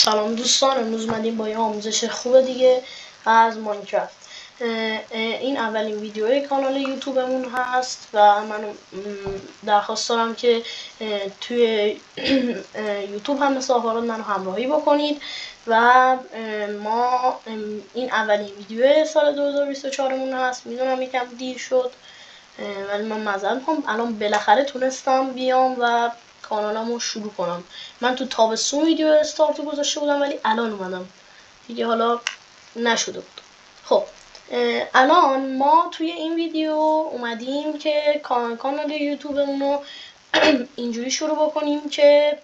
سلام دوستان، امروز اومدیم با یه آموزش خوب دیگه از ماینکرافت. این اولین ویدیوی کانال یوتیوبمون هست و من درخواست دارم که توی یوتیوب هم مثل آخران منو همراهی بکنید و ما این اولین ویدیو سال 2024مون هست. میدونم یکم دیر شد ولی من معذرت میخوام. الان بالاخره تونستم بیام و کانالمو شروع کنم. من تو تابستون ویدیو استارت گذاشته بودم ولی الان اومدم دیگه، حالا نشده بود. خب الان ما توی این ویدیو اومدیم که کانال یوتیوبمون رو اینجوری شروع بکنیم که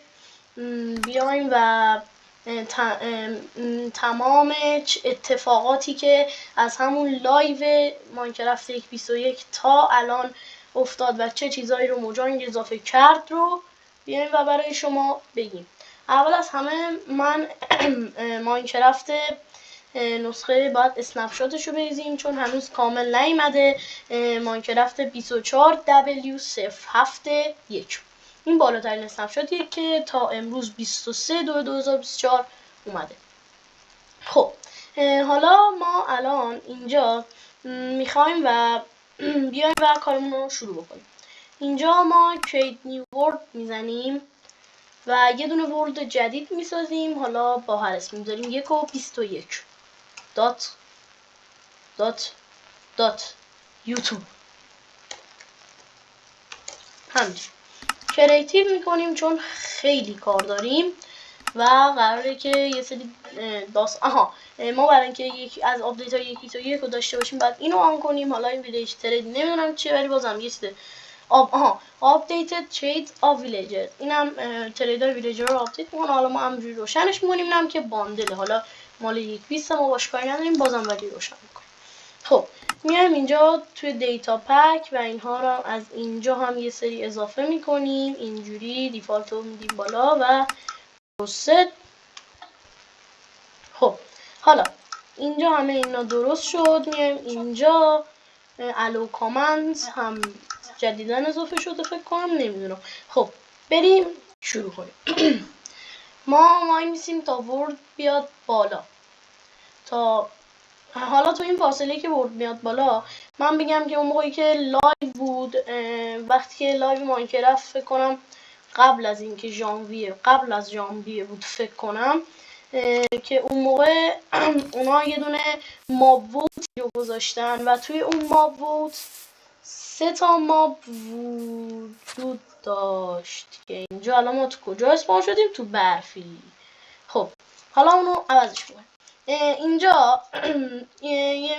بیایم و تمام اتفاقاتی که از همون لایو ماینکرافت 1.21 تا الان افتاد و چه چیزایی رو موجانگ اضافه کرد رو بیایم و برای شما بگیم. اول از همه من ماینکرافت نسخه باید اسنپ شاتش رو بریزیم چون هنوز کامل نیومده. ماینکرافت 24W071 این بالاترین اسنپ شاتیه که تا امروز 23/2/2024 اومده. خب حالا ما الان اینجا میخوایم و بیایم و کارمون رو شروع بکنیم. اینجا ما create new world میزنیم و یه دونه ورلد جدید میسازیم. حالا با هر اسم میذاریم 1.21 دات یوتیوب. همینجور کریتیو میکنیم چون خیلی کار داریم و قراره که یه سری ما برای اینکه یک از آپدیت های 1.21 رو داشته باشیم بعد اینو آن کنیم. حالا این ویلیج ترید نمیدونم چیه ولی بازم یه چیز updated trades of villager، اینم تریدر ویلیجر رو آپدیت میکنه. حالا ما همینجوری روشنش میکنیم، اینم که باندله، حالا مال 1.20 ما باش کاری نداریم، بازم ولی روشن میکنیم. خب میایم اینجا توی دیتا پک و اینها رو از اینجا هم یه سری اضافه میکنیم. اینجوری دیفالت رو میدیم بالا و درسته. خب حالا اینجا همه اینا درست شد. میایم اینجا الو کامنت هم جدیدن اضافه شده فکر کنم، نمیدونم. خب بریم شروع کنیم. ما وای میسیم تا ورد بیاد بالا. تا حالا تو این فاصله که ورد میاد بالا من بگم که اون موقعی که لایو بود، وقتی که لایو ماینکرافت فکر کنم قبل از ژانویه بود فکر کنم، که اون موقع اونا یه دونه ماب ووت رو گذاشتن و توی اون ماب ووت 3 تا ماب وجود داشت که اینجا الان ما تو کجا اسپان شدیم؟ تو برفی. خب حالا اونو عوضش کنیم. اینجا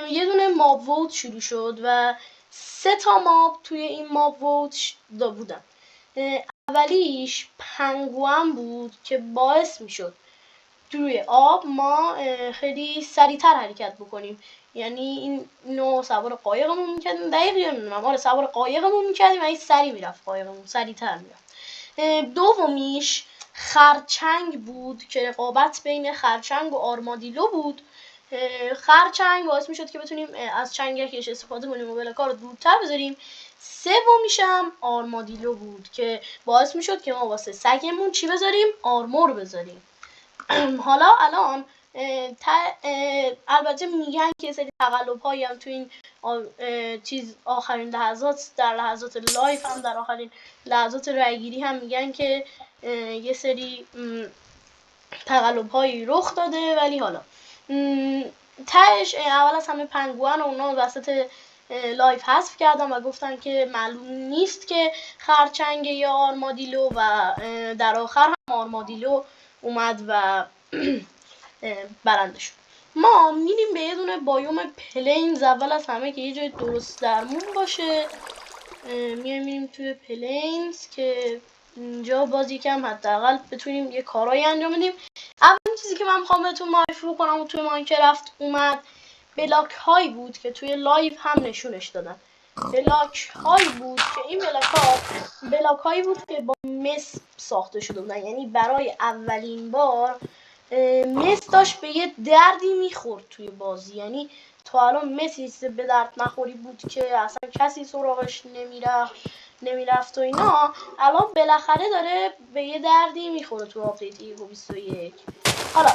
یه دونه ماب ووت شروع شد و 3 تا ماب توی این ماب ووت بودن. اولیش پنگوئن بود که باعث میشد توی آب ما خیلی سریعتر حرکت بکنیم. یعنی اینو سوار قایقمون میکردیم، دقیقی نمیدونم، آره سوار قایقمون میکردیم و این سریع میرفت، قایقمون سریعتر میرفت. دومیش خرچنگ بود که رقابت بین خرچنگ و آرمادیلو بود. خرچنگ باعث میشد که بتونیم از چنگکش استفاده کنیم و بلاک‌ها رو دورتر بذاریم. سومیش هم آرمادیلو بود که باعث میشد که ما واسه سگمون چی بذاریم؟ آرمور بذاریم. حالا الان البته میگن که سری تقلب‌هایی هم تو این آخرین لحظات، در لحظات لایف هم، در آخرین لحظات رایگیری هم میگن که یه سری تقلب‌هایی رخ داده، ولی حالا تهش اول از همه پنگوئن اونا وسط لایف حذف کردن و گفتن که معلوم نیست که خرچنگ یا آرمادیلو و در آخر هم آرمادیلو اومد و برنده شد. ما میریم به یه دونه بایوم پلینز اول از همه که یه جای درست درمون باشه. میریم توی پلینز که اینجا باز یکم حداقل بتونیم یه کارایی انجام بدیم. اولین چیزی که من میخوام بهتون معرفی کنم و توی ماینکرافت اومد بلاک هایی بود که توی لایو هم نشونش دادن. بلاک هایی بود که این بلاک هایی بود که با مس ساخته شده بودن. یعنی برای اولین بار مس داشت به یه دردی میخورد توی بازی. یعنی تا الان مسی به درد نخوری بود که اصلا کسی سراغش نمیرفت نمیرفت و اینا، الان بالاخره داره به یه دردی میخوره تو آپدیت 1.21. حالا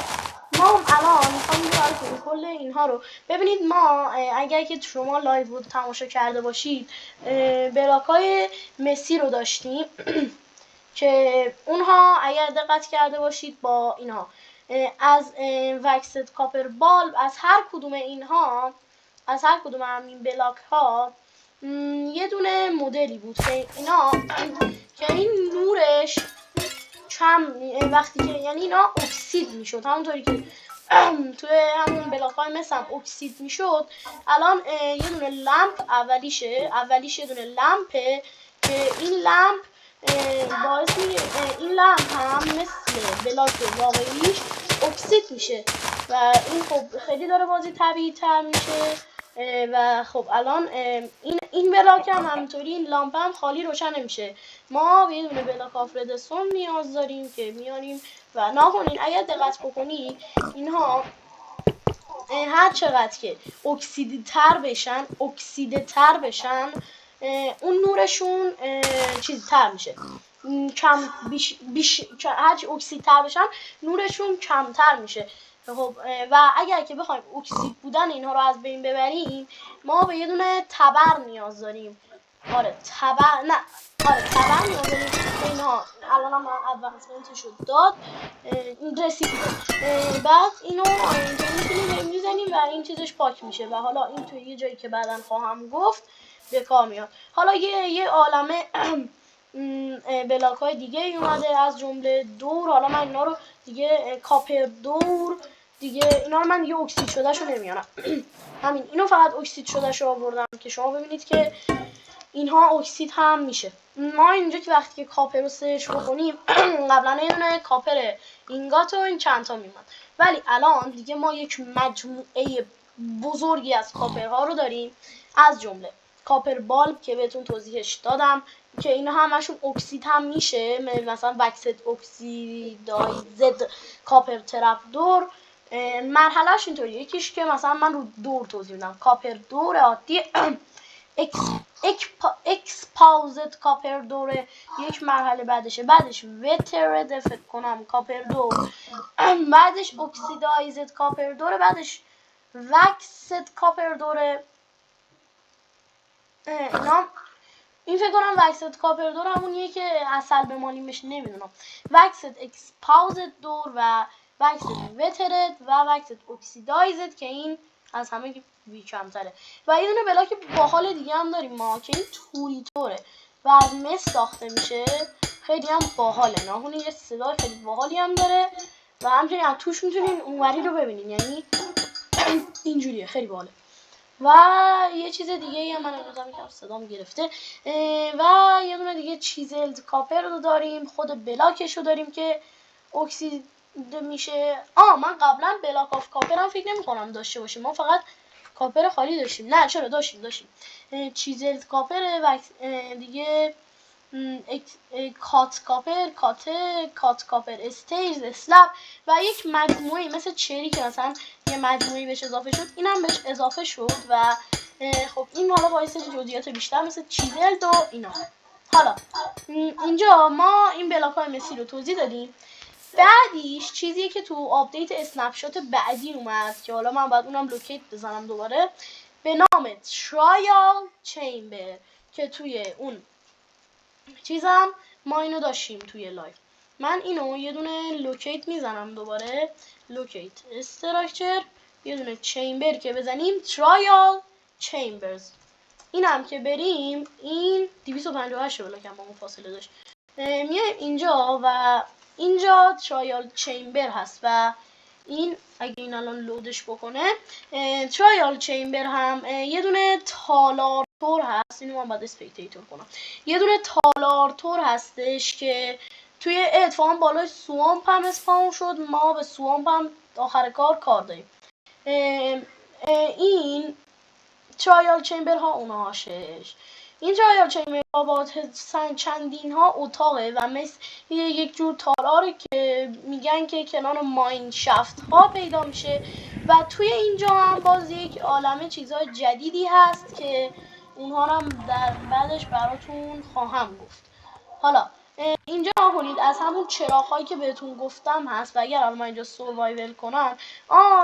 ما هم الان میخوام براتون کل اینها رو ببینید. ما اگر که شما لایو رو تماشا کرده باشید، بلاک‌های مسی رو داشتیم که اونها اگر دقت کرده باشید با اینها از وکست کاپر بالب، از هر کدوم اینها، از هر کدوم همین بلاک ها یه دونه مدلی بود که اینا که این نورش کم، وقتی که یعنی اینا اکسید میشد، همونطوری که توی همون بلاک های مثل هم اکسید میشد. الان یه دونه لمپ اولیش یه دونه لمپه که این لمپ باعث میشه این لمپ هم مثل بلاک واقعیش اکسید میشه و این خب خیلی داره بازی طبیعی تر میشه. و خب الان این بلاک هم همینطوری، این لامپ هم خالی روشن نمیشه. ما به یه دونه بلاک آف ردستون نیاز داریم که میاریم و ناکنین اگر دقت بکنی اینها هر چقدر که اکسیده تر بشن اون نورشون چیز تر میشه، هرچی اکسید تر بشن نورشون کمتر میشه. خب و اگر که بخوایم اکسید بودن اینها رو از بین ببریم، ما به یه دونه تبر نیاز داریم. تبر نیاز داریم. اینها الان هم ادوانسمنتشو داد، رسید. بعد اینو اینجا میزنیم و این چیزش پاک میشه و حالا این توی یه جایی که بعداً خواهم گفت به کار میاد. حالا یه عالمه بلاک های دیگه اومده از جمله دور. حالا من اینا رو دیگه کاپر دور دیگه اینا رو من دیگه اکسید شده شو نمیارم. همین اینو فقط اکسید شده شو آوردم که شما ببینید که اینها اکسید هم میشه. ما اینجا که وقتی که کاپر رو سرچ بکنیم قبلا یه دونه کاپر اینگات و این چند تا میومد، ولی الان دیگه ما یک مجموعه بزرگی از کاپرها رو داریم، از جمله کاپر بالب که بهتون توضیحش دادم که اینا همشون اکسید هم میشه، مثلا وکست اکسیدایزد کاپر ترپ دور. مرحلهش اینطوریه، یکیش که مثلا من رو دور توضیح میدم، کاپر دور عادی اکسپاوزد کاپر دوره یک مرحله بعدش وترد فکر کنم کاپر دور، بعدش اکسیدایزد کاپر دوره، بعدش وکسد کاپر دوره. این فکر کنم وکسد کاپر دور همونیه که اصل به مالیمش نمیدونم. وکسد اکسپاوزد دور و وکسد وترد و وکسد اکسیدایزد که این از همه کمتره. و یه دونه بلاک باحال دیگه هم داریم ما که این توریتوره و از مس ساخته میشه، خیلی هم باحاله. ناهون یه صدای خیلی باحالی هم داره و همچنین از توش میتونین اونوری رو ببینین، یعنی اینجوریه، خیلی باحاله. و یه چیز دیگه هم من امروزم میگم صدام گرفته. و یه دونه دیگه چیزلد کاپر رو داریم، خود بلاکش رو داریم که اکسید میشه. من قبلا بلاک آف کاپر هم فکر نمی کنم داشته باشیم، ما فقط کاپر خالی داشتیم. نه چرا داشتیم چیزلد کاپر و دیگه کات کاپر استیج اسلپ و یک مجموعه مثل چری که مثلا یه مجموعه بهش اضافه شد، اینم بهش اضافه شد و خب این حالا باعث جزئیات بیشتر مثل چیزلد و اینا. حالا اینجا ما این بلاک های مسی رو توضیح دادیم. بعدیش چیزی که تو آپدیت اسنپ شات بعدی اومد که حالا من باید اونم لوکیت بزنم دوباره، به نام ترایال چیمبر که توی اون چیزم ما اینو داشتیم توی لایف. من اینو یه دونه لوکیت میزنم دوباره، لوکیت استراکچر، یه دونه چیمبر که بزنیم ترایال چیمبرز. اینم که بریم این 258 بلاک هم با اون فاصله داشت. میایم اینجا و اینجا ترایال چیمبر هست و این اگه این الان لودش بکنه ترایال چیمبر هم یه دونه تالار تور هست. اینو من باید اسپکتیتور کنم. یه دونه تالار تور هستش که توی اتفاقا بالای سوامپ هم اسپاون شد. ما به سوامپ هم آخر کار داریم. این ترایال چیمبر ها اونها هاشش. این ترایال چیمبر ها با چندین ها اتاقه و مثل یک جور تالاره که میگن که کنار ماین شافت ها پیدا میشه و توی اینجا هم باز یک عالمه چیزهای جدیدی هست که اونها رو هم در بعدش براتون خواهم گفت. حالا اینجا کنید از همون چراغ هایی که بهتون گفتم هست و اگر الان من اینجا سروایول کنم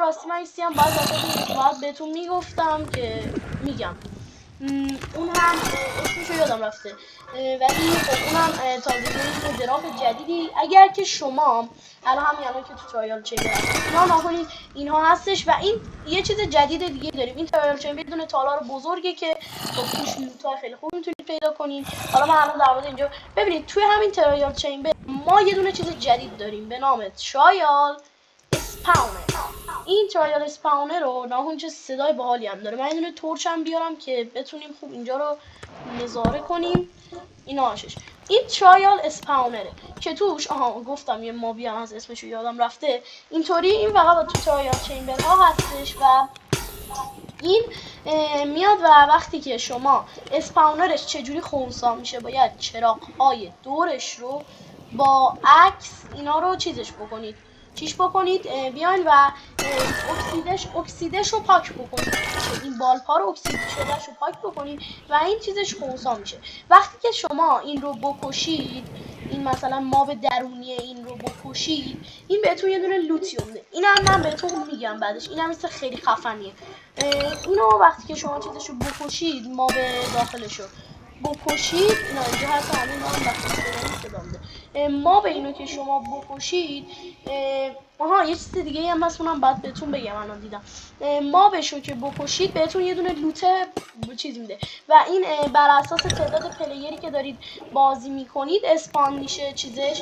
راستی من ایستی هم باید بهتون میگفتم که میگم اون هم اسمشو یادم رفته ولی خب اونم تازگی دراغ جدیدی اگر که شما الان که تو ترایال چیمبر اینا نکنید اینها هستش و این یه چیز جدید دیگه داریم. این ترایال چیمبر بدون تالار بزرگه که خب توش لوت‌های خیلی خوب میتونید پیدا کنید. حالا من الان در مورد اینجا ببینید توی همین ترایال چیمبر ما یه دونه چیز جدید داریم به نام ترایال اسپاونر. این ترایال اسپاونر رو ناهون چه صدای باحالی هم داره. من یه دونه تورچ هم بیارم که بتونیم خوب اینجا رو نظاره کنیم. این آشش این ترایال اسپاونره که توش گفتم یه مابی هم از اسمشو یادم رفته. اینطوری این فقط تو ترایال چیمبر ها هستش و این میاد و وقتی که شما اسپاونرش چجوری خونسا میشه باید چراغ های دورش رو با عکس اینا رو چیش بکنید بیاین و اکسیدش رو پاک بکنید. این بالپا رو اکسید شدهش رو پاک بکنید و این چیزش خونسا میشه. وقتی که شما این رو بکشید این مثلا ماب درونی این رو بکشید این بهتون یه دونه لوتیوم میده. اینم من بهتون میگم بعدش. اینم مثل خیلی خفنیه. اینو وقتی که شما چیزشو بکشید ماب داخلشو بکشید اینا اینجا هست همه اینا هم صدا میده. ما به اینو که شما بکشید یه چیز دیگه هم هست اونم بعد بهتون بگم الان دیدم. ما بهشو که بکشید بهتون یه دونه لوت چیز میده و این بر اساس تعداد پلیری که دارید بازی میکنید اسپان میشه چیزش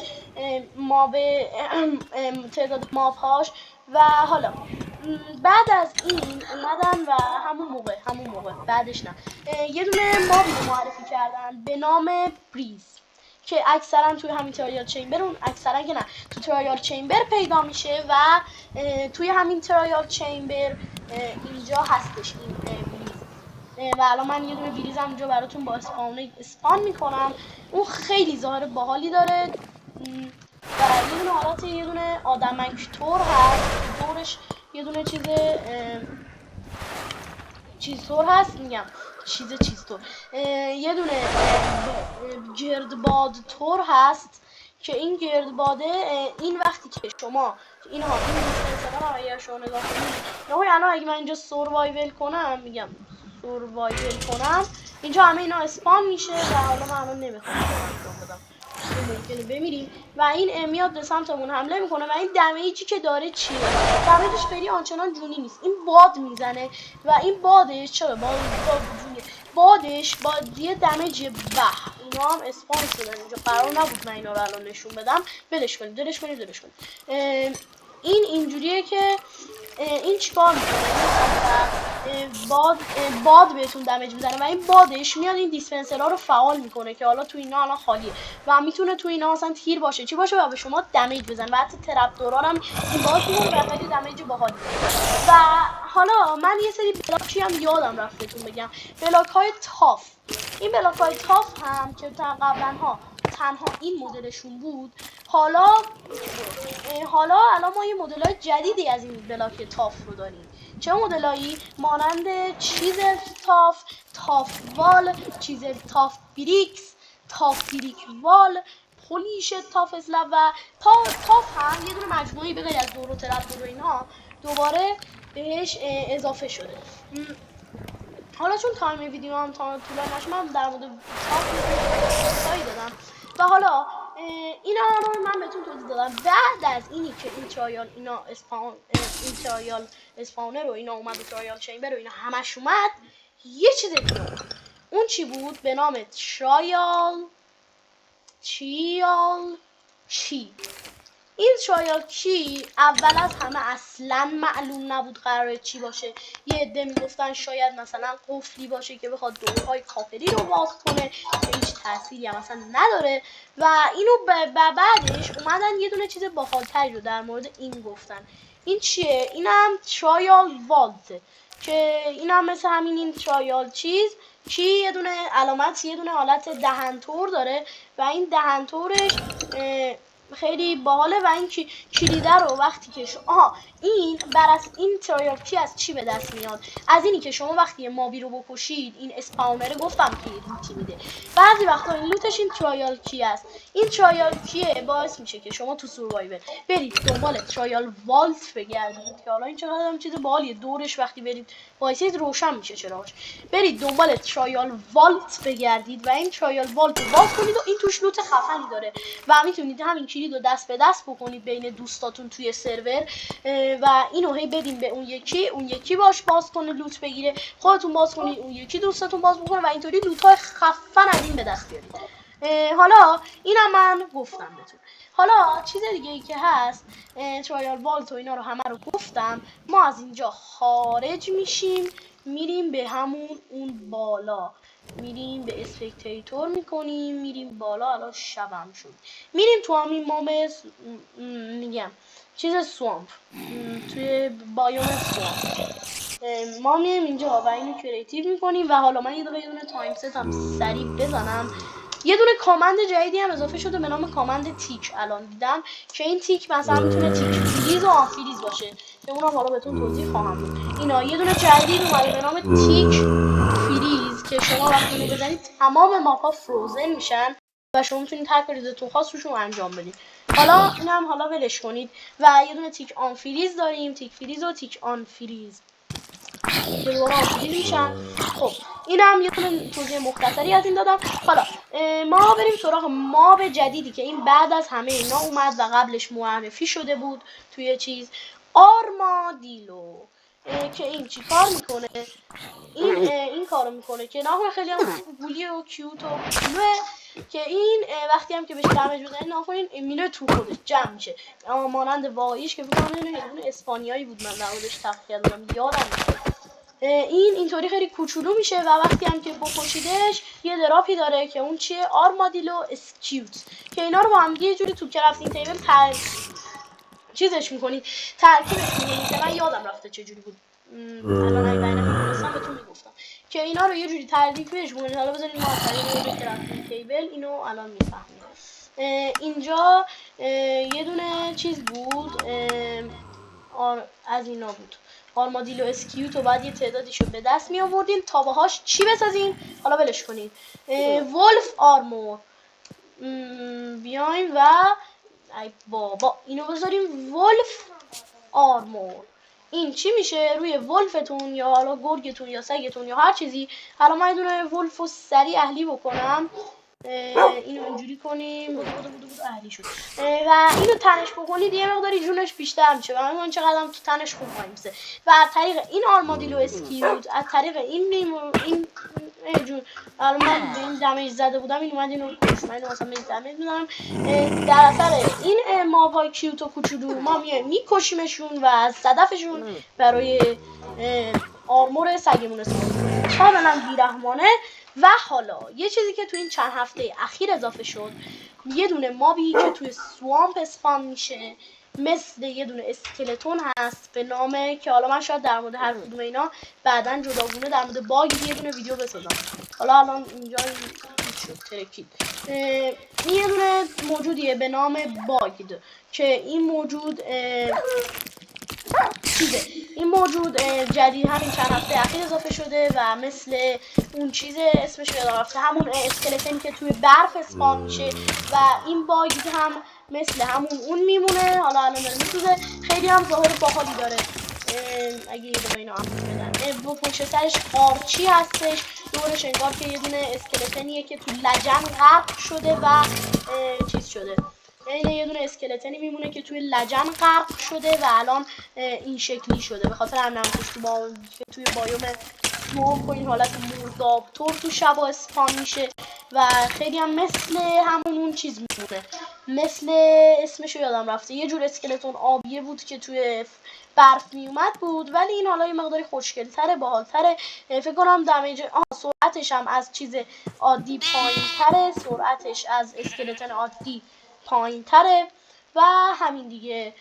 تعداد مابهاش. و حالا بعد از این اومدن و همون موقع بعدش نه یه دونه مابی رو معرفی کردن به نام بریز که اکثرا توی همین ترایال چیمبر اکثرا که نه تو ترایال چیمبر پیدا میشه و توی همین ترایال چیمبر اینجا هستش این بریز. و الان من یه دونه بریز هم اینجا براتون با اسپان میکنم. اون خیلی ظاهر باحالی داره و یه دونه حالت یه دونه آدمک طور هست دورش یه دونه چیز طور هست میگم چیز طور یه دونه گردباد طور هست که این گردباده این وقتی که شما این دیسپنسر رو اگر شما نگاه کنید الان اگه من اینجا سروایول کنم اینجا همه اینا اسپان میشه و حالا من الان نمیخوام بدم ممکنه بمیریم و این میاد به سمتمون حمله میکنه و این دمیجی که داره چیه؟ دمیجش خیلی آنچنان جونی نیست. این باد میزنه و این بادش چرا بادش با یه دمیج اینا هم اسپان شدن. اینجا قرار نبود من اینا رو الان نشون بدم. دلش کنید. این اینجوریه که این چیکار میکنه باد بهتون دمیج میزنه و این بادش میاد این دیسپنسرها رو فعال میکنه که حالا تو اینا الان خالیه و میتونه تو اینا مثلا تیر باشه چی باشه و به شما دمیج بزنه و حتی ترپدورا هم این باز میکنه و خیلی دمیج باحالی. و حالا من یه سری بلاکی هم یادم رفتهتون بگم. بلاک های تاف. این بلاک های تاف هم که قبلا تنها این مدلشون بود حالا الان ما یه مدل‌های جدیدی از این بلاک تاف رو داریم. چه مدلایی؟ مانند چیزر تاف وال، چیزر تاف بریکس، تاف بریک وال، پولیش تاف اسلب و تاف هم یه دونه مجموعی به غیر از دور و ترپدور و اینها دوباره بهش اضافه شده. حالا چون تایم ویدیو هم طولانی نشه من در مورد تاف دادم و حالا اینا رو من بهتون توضیح دادم. بعد از اینی که این ترایال اسپاونر رو اینا اومد و ترایال چیمبر رو اینا همش اومد یه چیز دیگه اون چی بود به نام ترایال چی. این ترایال کی اول از همه اصلا معلوم نبود قراره چی باشه. یه عده میگفتن شاید مثلا قفلی باشه که بخواد دورهای کافری رو باز کنه که هیچ تأثیری هم مثلا نداره و اینو بعدش اومدن یه دونه چیز باحال‌تری رو در مورد این گفتن. این چیه؟ اینم ترایال والت که اینم مثل همین این ترایال چی یه دونه علامت یه دونه حالت دهنتور داره و این دهنتورش خیلی باحاله و این کلیده رو وقتی که این این ترایال کی از چی به دست میاد؟ از اینی که شما وقتی یه مابی رو بکشید این اسپاونره گفتم که لوتی میده. بعضی وقتا این لوتش این ترایال کی است. این ترایال کیه باعث میشه که شما تو سوروایور برید دنبال ترایال والت بگردید که حالا این چقدر هم چیز باحالیه. دورش وقتی برید وایسید روشن میشه چراغش. برید دنبال ترایال والت بگردید و این ترایال والت رو باز کنید و این توش لوت خفنی داره و میتونید همین کلید رو دست به دست بکنید بین دوستاتون توی سرور و اینو هی بدین به اون یکی باش باز کنه لوت بگیره، خودتون باز کنید اون یکی دوستاتون باز بکنه و اینطوری لوت های خفن از این به دست بیارید. حالا اینم من گفتم بهتون. حالا چیز دیگه ای که هست ترایال والت و اینا رو همه رو گفتم. ما از اینجا خارج میشیم میریم به همون اون بالا، میریم به اسپکتیتور میکنیم میریم بالا. الان شبم شد. میریم تو همین میگم چیز سوامپ توی بایوم سوامپ ما میایم اینجا و اینو کریتیو میکنیم و حالا من یه دونه تایم ست هم سریع بزنم. یه دونه کامند جدیدی هم اضافه شده به نام کامند تیک. الان دیدم که این تیک مثلا میتونه تیک فریز و آنفریز باشه که اونم حالا بهتون توضیح خواهم داد. اینا یه دونه جدید اومده به نام تیک فریز که شما وقتی اینو بزنید تمام ماپا فروزن میشن و شما میتونید هر کاری دلتون خواست روشون انجام بدید. حالا اینم حالا ولش کنید و یه دونه تیک آن فریز داریم، تیک فریز و تیک آن فریز که دوباره آنفریز میشن. خب اینم یه دونه توضیح مختصری از این دادم. حالا ما بریم سراغ ماب جدیدی که این بعد از همه اینا اومد و قبلش معرفی شده بود توی چیز آرمادیلو که این چی کار میکنه؟ این کارو میکنه که ناخون خیلی هم گولی و کیوت و کلوه که این وقتی هم که بهش دمج بزنید ناخون میره تو خودش جمع میشه اما مانند واقعیش که بکنم یه دونه اسپانیایی بود من در موردش تحقیق دادم یادم میاد. این اینطوری خیلی کوچولو میشه و وقتی هم که بکشیدش یه دراپی داره که اون چیه؟ آرمادیلو اسکیوت که اینا رو با هم یه جوری تو کرافتینگ تیبل چیزش میکنید ترکیبش میکنید که من یادم رفته چه جوری بود. الان اگه نمیدونستم بهتون میگفتم که اینا رو یه جوری ترکیبش میکنید. حالا بذارید ما از طریق کرافتینگ تیبل اینو الان میفهمیم. اینجا یه دونه چیز بود از اینا بود آرمادیلو اسکیوت و بعد یه تعدادیشو به دست می آوردیم تا باهاش چی بسازیم؟ حالا ولش کنید. ولف آرمور بیایم و ای بابا اینو بذاریم ولف آرمور. این چی میشه؟ روی ولفتون یا حالا گرگتون یا سگتون یا هر چیزی. حالا من یه دونه ولف رو سریع اهلی بکنم. اینو اینجوری کنیم اهلی شد و اینو تنش بکنید یه مقداری جونش بیشتر میشه و من چقدر تو تنش خوب میشه و از طریق این آرمادیلو اسکیوت از طریق این جون الان من به این دمیج زده بودم این اومد اینو کش من اینو مثلا دمیج میدم در اثر این مابای کیوت و کوچولو ما میکشیمشون و از صدفشون برای آرمور سگمون استفاده کنیم کاملا بیرحمانه. و حالا یه چیزی که تو این چند هفته اخیر اضافه شد یه دونه مابی که توی سوامپ اسپان میشه مثل یه دونه اسکلتون هست به نام که حالا من شاید در مورد هر کدوم اینا بعداً جداگونه در مورد باگ یه دونه ویدیو بسازم. حالا الان اینجا شد ترکید. این یه دونه موجودیه به نام باگد که این موجود این موجود جدید همین چند هفته اخیر اضافه شده و مثل اون چیز اسمش یادم رفته همون اسکلتنی که توی برف اسپان میشه و این باگید هم مثل همون اون میمونه. حالا الان داره میسوزه خیلی هم ظاهر باحالی داره. اگه یه دونه اینو هم بدن با پشت سرش قارچی هستش دورش انگار که یه دونه اسکلتنیه که تو لجن غرق شده و چیز شده یه دونه اسکلتنی میمونه که توی لجن غرق شده و الان این شکلی شده به خاطر هم توی بایوم سوامپ و این حالت مردابطور تو شبا اسپان میشه و خیلی هم مثل همون اون چیز میمونه مثل اسمشو یادم رفته یه جور اسکلتون آبیه بود که توی برف میومد بود ولی این حالا یه مقداری خوشگل‌تره باحال‌تره. فکر کنم دمیج سرعتش هم از چیز عادی پایین‌تره سرعتش از اسکلتون عادی پایین تره و همین دیگه.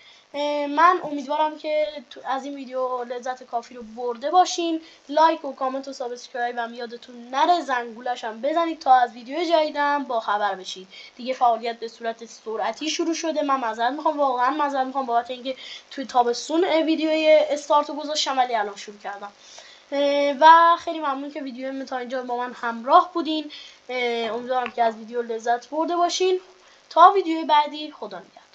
من امیدوارم که از این ویدیو لذت کافی رو برده باشین. لایک و کامنت و سابسکرایب هم یادتون نره، زنگولش هم بزنید تا از ویدیو جدیدم با خبر بشید. دیگه فعالیت به صورت سرعتی شروع شده. من معذرت میخوام، واقعا معذرت میخوام بابت اینکه توی تابستون ویدیوی استارتو گذاشتم ولی الان شروع کردم. و خیلی ممنون که ویدیو تا اینجا با من همراه بودین. امیدوارم که از ویدیو لذت برده باشین. تا ویدیو بعدی، خدا نگهدار.